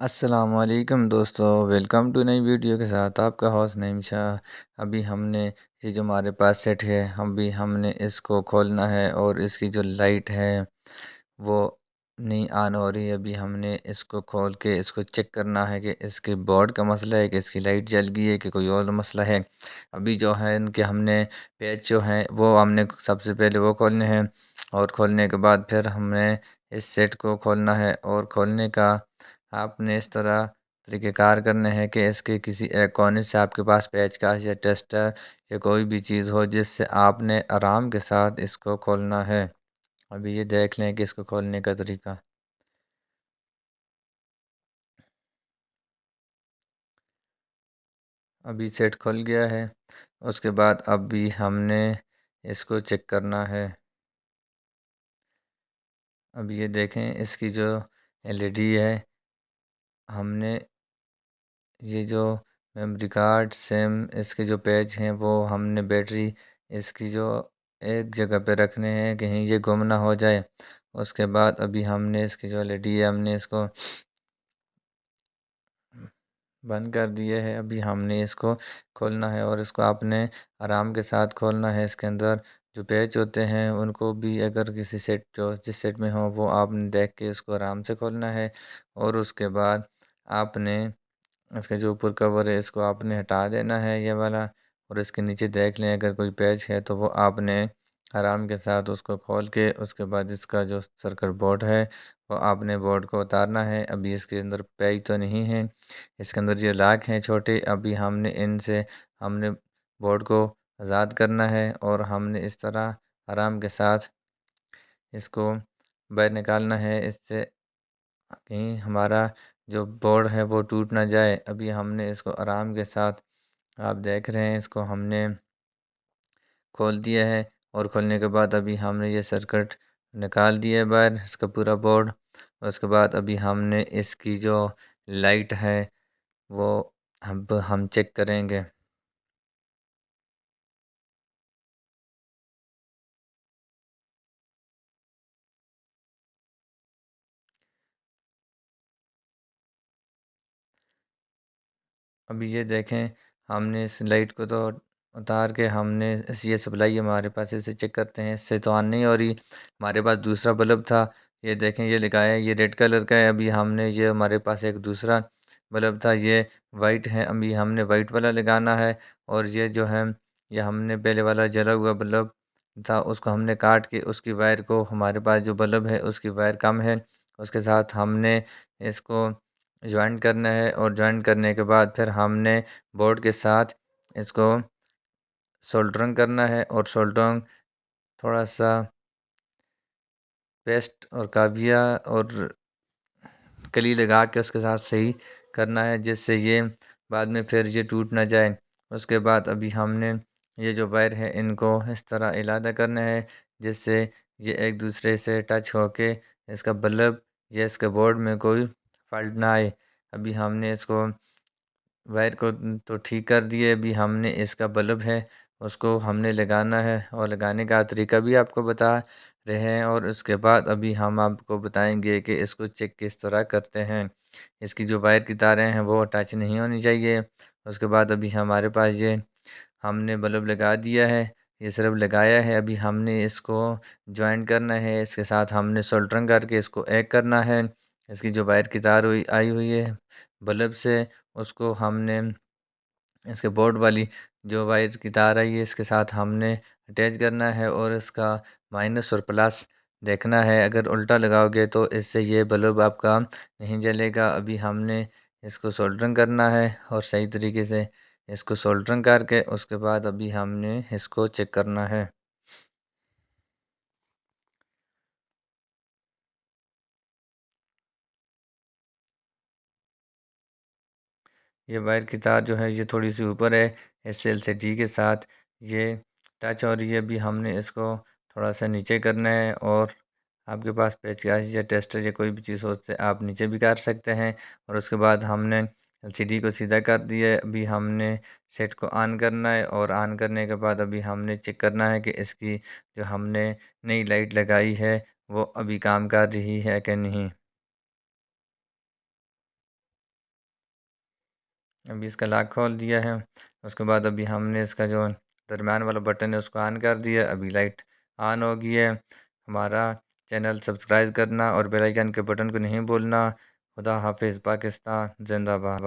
السلام علیکم دوستو، ویلکم ٹو نئی ویڈیو کے ساتھ آپ کا ہوسٹ نعیم شاہ۔ ابھی ہم نے یہ جو ہمارے پاس سیٹ ہے ہم نے اس کو کھولنا ہے اور اس کی جو لائٹ ہے وہ نہیں آن ہو رہی۔ ابھی ہم نے اس کو کھول کے اس کو چیک کرنا ہے کہ اس کے بورڈ کا مسئلہ ہے کہ اس کی لائٹ جل گئی ہے کہ کوئی اور مسئلہ ہے۔ ابھی جو ہے ان کے ہم نے پیچ جو ہیں وہ ہم نے سب سے پہلے وہ کھولنے ہیں، اور کھولنے کے بعد پھر ہم نے اس سیٹ کو کھولنا ہے، اور کھولنے کا آپ نے اس طریقہ کار کرنے ہیں کہ اس کے کسی ایک کونے سے آپ کے پاس پیچ کاش یا ٹیسٹر یا کوئی بھی چیز ہو جس سے آپ نے آرام کے ساتھ اس کو کھولنا ہے۔ ابھی یہ دیکھ لیں کہ اس کو کھولنے کا طریقہ۔ ابھی سیٹ کھل گیا ہے، اس کے بعد ابھی ہم نے اس کو چیک کرنا ہے۔ اب یہ دیکھیں اس کی جو LED ہے، ہم نے یہ جو میموری کارڈ سیم اس کے جو پیچ ہیں وہ ہم نے بیٹری اس کی جو ایک جگہ پہ رکھنے ہیں کہیں یہ گم نہ ہو جائے۔ اس کے بعد ابھی ہم نے اس کی جو LED ہے ہم نے اس کو بند کر دیے ہے۔ ابھی ہم نے اس کو کھولنا ہے، اور اس کو آپ نے آرام کے ساتھ کھولنا ہے۔ اس کے اندر جو پیچ ہوتے ہیں ان کو بھی اگر کسی سیٹ جو جس سیٹ میں ہو وہ آپ نے دیکھ کے اس کو آرام سے کھولنا ہے، اور اس کے بعد آپ نے اس کا جو اوپر کور ہے اس کو آپ نے ہٹا دینا ہے یہ والا، اور اس کے نیچے دیکھ لیں اگر کوئی پیچ ہے تو وہ آپ نے آرام کے ساتھ اس کو کھول کے اس کے بعد اس کا جو سرکٹ بورڈ ہے وہ آپ نے بورڈ کو اتارنا ہے۔ ابھی اس کے اندر پیچ تو نہیں ہے، اس کے اندر جو لاک ہیں چھوٹے، ابھی ہم نے ان سے ہم نے بورڈ کو آزاد کرنا ہے، اور ہم نے اس طرح آرام کے ساتھ اس کو باہر نکالنا ہے، اس سے کہیں ہمارا جو بورڈ ہے وہ ٹوٹ نہ جائے۔ ابھی ہم نے اس کو آرام کے ساتھ آپ دیکھ رہے ہیں اس کو ہم نے کھول دیا ہے، اور کھولنے کے بعد ابھی ہم نے یہ سرکٹ نکال دیا ہے باہر اس کا پورا بورڈ۔ اس کے بعد ابھی ہم نے اس کی جو لائٹ ہے وہ اب ہم چیک کریں گے۔ ابھی یہ دیکھیں ہم نے اس لائٹ کو تو اتار کے ہم نے یہ سپلائی ہمارے پاس اسے چیک کرتے ہیں، اس سے تو آن نہیں ہو رہی۔ ہمارے پاس دوسرا بلب تھا، یہ دیکھیں یہ لگایا ہے، یہ ریڈ کلر کا ہے۔ ابھی ہم نے یہ ہمارے پاس ایک دوسرا بلب تھا، یہ وائٹ ہے، ابھی ہم نے وائٹ والا لگانا ہے۔ اور یہ جو ہے یہ ہم نے پہلے والا جلا ہوا بلب تھا اس کو ہم نے کاٹ کے اس کی وائر کو، ہمارے پاس جو بلب ہے اس کی وائر کم ہے اس کے ساتھ ہم نے اس کو جوائن کرنا ہے، اور جوائن کرنے کے بعد پھر ہم نے بورڈ کے ساتھ اس کو سولڈرنگ کرنا ہے، اور سولڈرنگ تھوڑا سا پیسٹ اور کابیا اور کلی لگا کے اس کے ساتھ صحیح کرنا ہے، جس سے یہ بعد میں پھر یہ ٹوٹ نہ جائے۔ اس کے بعد ابھی ہم نے یہ جو وائر ہے ان کو اس طرح علیحدہ کرنا ہے جس سے یہ ایک دوسرے سے ٹچ ہو کے اس کا بلب یا اس کے بورڈ میں کوئی فالٹ نہ آئے۔ ابھی ہم نے اس کو وائر کو تو ٹھیک کر دیے، ابھی ہم نے اس کا بلب ہے اس کو ہم نے لگانا ہے، اور لگانے کا طریقہ بھی آپ کو بتا رہے ہیں، اور اس کے بعد ابھی ہم آپ کو بتائیں گے کہ اس کو چیک کس طرح کرتے ہیں۔ اس کی جو وائر کی تاریں ہیں وہ ٹچ نہیں ہونی چاہیے۔ اس کے بعد ابھی ہمارے پاس یہ ہم نے بلب لگا دیا ہے، یہ صرف لگایا ہے، ابھی ہم نے اس کو جوائن کرنا ہے، اس کے ساتھ ہم نے سولڈرنگ کر کے اس کو ایک کرنا ہے۔ اس کی جو وائر کی تار آئی ہوئی ہے بلب سے اس کو ہم نے اس کے بورڈ والی جو وائر کی تار آئی ہے اس کے ساتھ ہم نے اٹیچ کرنا ہے، اور اس کا مائنس اور پلس دیکھنا ہے، اگر الٹا لگاؤ گے تو اس سے یہ بلب آپ کا نہیں جلے گا۔ ابھی ہم نے اس کو سولڈرنگ کرنا ہے، اور صحیح طریقے سے اس کو سولڈرنگ کر کے اس کے بعد ابھی ہم نے اس کو چیک کرنا ہے۔ یہ وائر کی تار جو ہے یہ تھوڑی سی اوپر ہے، اس سے LCD کے ساتھ یہ ٹچ ہو رہی ہے۔ ابھی ہم نے اس کو تھوڑا سا نیچے کرنا ہے، اور آپ کے پاس پیچکش یا ٹیسٹر یا کوئی بھی چیز ہو اس سے آپ نیچے بھی کر سکتے ہیں، اور اس کے بعد ہم نے LCD کو سیدھا کر دیا ہے۔ ابھی ہم نے سیٹ کو آن کرنا ہے، اور آن کرنے کے بعد ابھی ہم نے چیک کرنا ہے کہ اس کی جو ہم نے نئی لائٹ لگائی ہے وہ ابھی کام کر رہی ہے کہ نہیں۔ ابھی اس کا لاک کھول دیا ہے. اس کے بعد ابھی ہم نے اس کا جو درمیان والا بٹن ہے اس کو آن کر دیا. ابھی لائٹ آن ہو گئی ہے. ہمارا چینل سبسکرائب کرنا اور بیل آئیکن کے بٹن کو نہیں بھولنا. خدا حافظ. پاکستان زندہ باد.